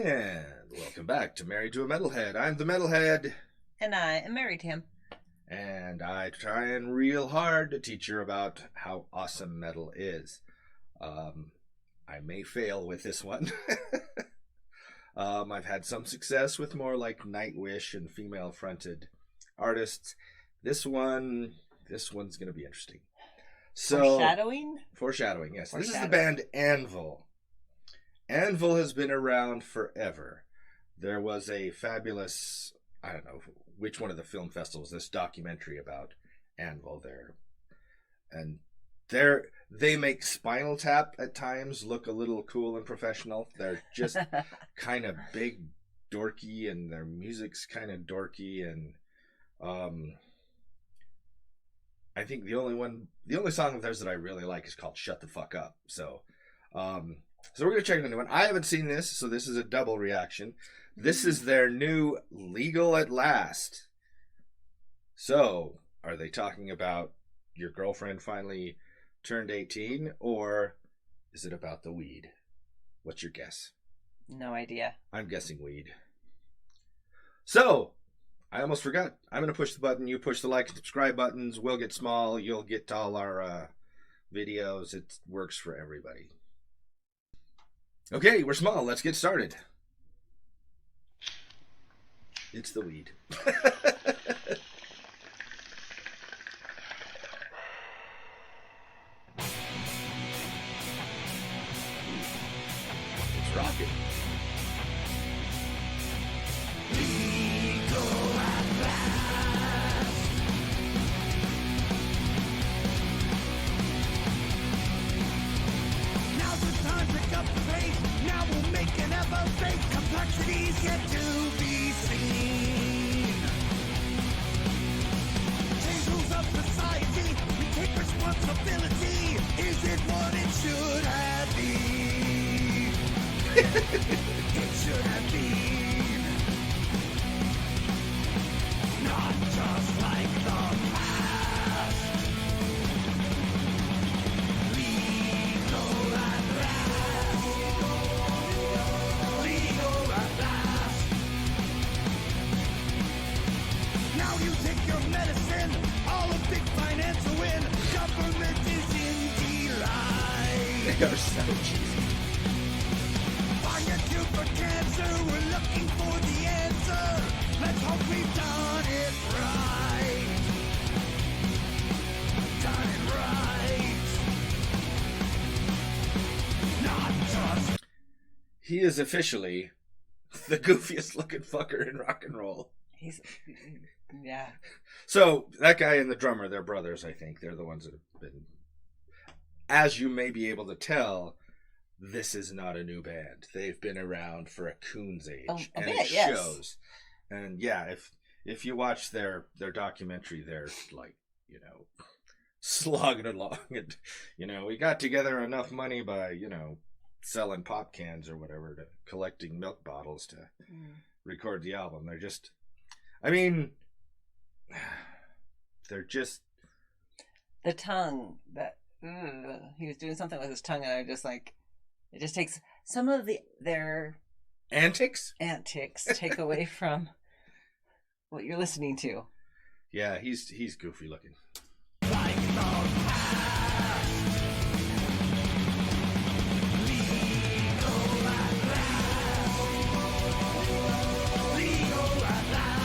And welcome back to Married to a Metalhead. I'm the Metalhead. And I am married to him. And I trying real hard to teach her about how awesome metal is. I may fail with this one. I've had some success with more like Nightwish and female-fronted artists. This one's going to be interesting. So, Foreshadowing, yes. This is the band Anvil. Anvil has been around forever. There was a fabulous, I don't know which one of the film festivals, this documentary about Anvil there. And they make Spinal Tap at times look a little cool and professional. They're just kind of big, dorky, and their music's kind of dorky. And I think the only song of theirs that I really like is called "Shut the Fuck Up." So we're gonna check the new one. I haven't seen this, so this is a double reaction. This is their new "Legal at Last." So, are they talking about your girlfriend finally turned 18, or is it about the weed? What's your guess? No idea. I'm guessing weed. So, I almost forgot. I'm going to push the button. You push the like and subscribe buttons. We'll get small. You'll get all our videos. It works for everybody. Okay, we're small. Let's get started. It's the weed. It's rocking. Complexities yet to be seen. Change rules of society. We take responsibility. Is it what it should have been? It should have been. Not just like the past. Legal at last. Legal at last. Now you take your medicine, all a big financial win. Government is in delight. They are so cheesy. Find a cure for cancer, we're looking for the answer. Let's hope we've done it right. Done it right. Not just. He is officially the goofiest looking fucker in rock and roll. Yeah. So, that guy and the drummer, they're brothers, I think. They're the ones that have been... As you may be able to tell, this is not a new band. They've been around for a coon's age. A and bit, it yes. shows. And yeah, if you watch their documentary, they're like, slogging along. And, we got together enough money by, selling pop cans or whatever, to collecting milk bottles to record the album. They're just... they're just... The tongue, he was doing something with his tongue, and I just like, it just takes some of their antics take away from what you're listening to. Yeah, he's goofy looking. Like the past. Legal at last. Legal at last.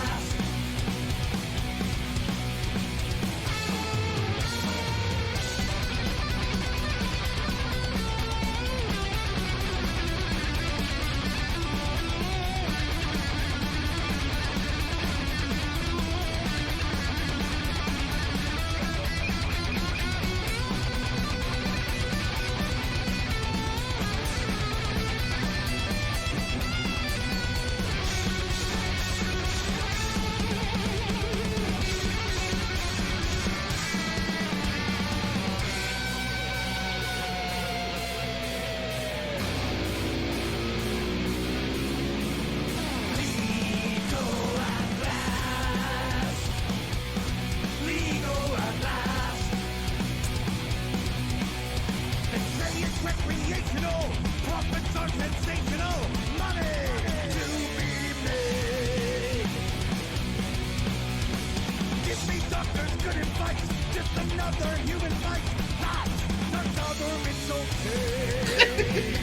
another human fight. Not the government's okay.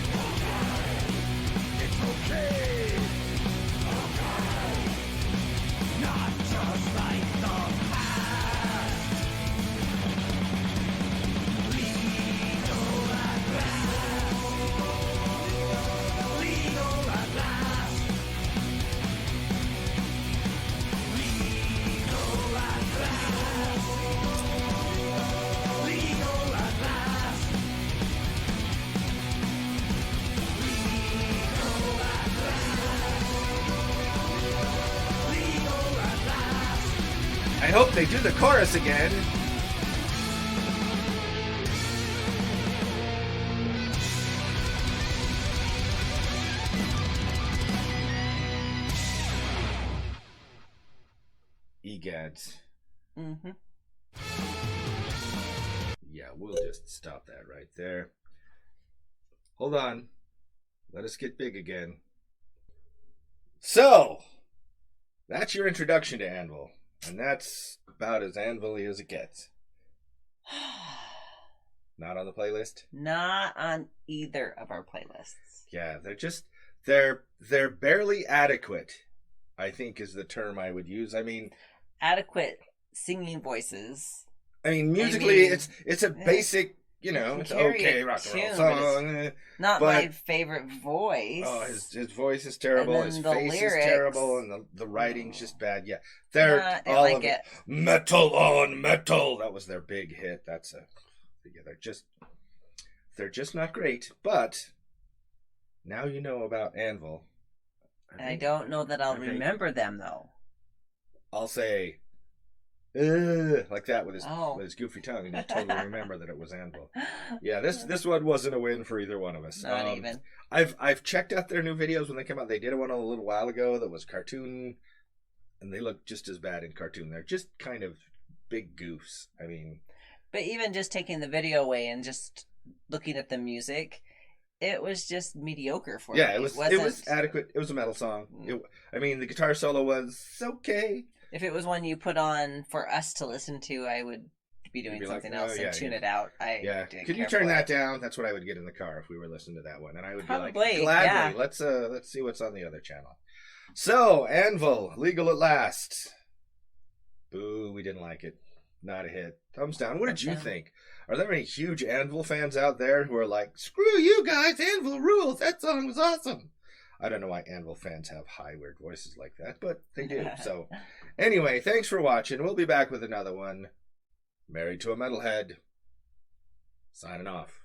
It's okay. Not just like the past. Legal at last. Legal at last. Legal at last. Legal at last. Legal at last. Legal at last. I hope they do the chorus again. Egads. Mm-hmm. Yeah, we'll just stop that right there. Hold on. Let us get big again. So, that's your introduction to Anvil. And that's about as Anvil-y as it gets. Not on the playlist? Not on either of our playlists. Yeah, they're barely adequate, I think is the term I would use. I mean, Adequate singing voices. musically, it's a basic, it's okay rock and roll tune, song. Not But- my favorite voice. Oh, his voice is terrible. And His then the face is lyrics. terrible, and the writing's just bad. Yeah, they're Not all like of it. Metal on metal. That was their big hit. They're just not great. But now you know about Anvil. And I don't know that I'll Okay. remember them though. I'll say, like that with Oh. his goofy tongue, and you totally remember that it was Anvil. Yeah, this one wasn't a win for either one of us. Not even. I've checked out their new videos when they came out. They did one a little while ago that was cartoon, and they look just as bad in cartoon. They're just kind of big goofs. But even just taking the video away and just looking at the music, it was just mediocre for me. Yeah, it was wasn't- adequate. It was a metal song. The guitar solo was okay. If it was one you put on for us to listen to, I would be doing You'd be like, something "Oh, else yeah, and tune yeah." it out. Yeah, didn't could you care turn for that it. down? That's what I would get in the car if we were listening to that one, and I would be like, Probably, gladly. yeah. Let's see what's on the other channel. So, Anvil, Legal at Last. Boo, we didn't like it. Not a hit. Thumbs down. What did you Thumbs down. think? Are there any huge Anvil fans out there who are like, screw you guys, Anvil rules. That song was awesome. I don't know why Anvil fans have high, weird voices like that, but they do. So, anyway, thanks for watching. We'll be back with another one. Married to a Metalhead. Signing off.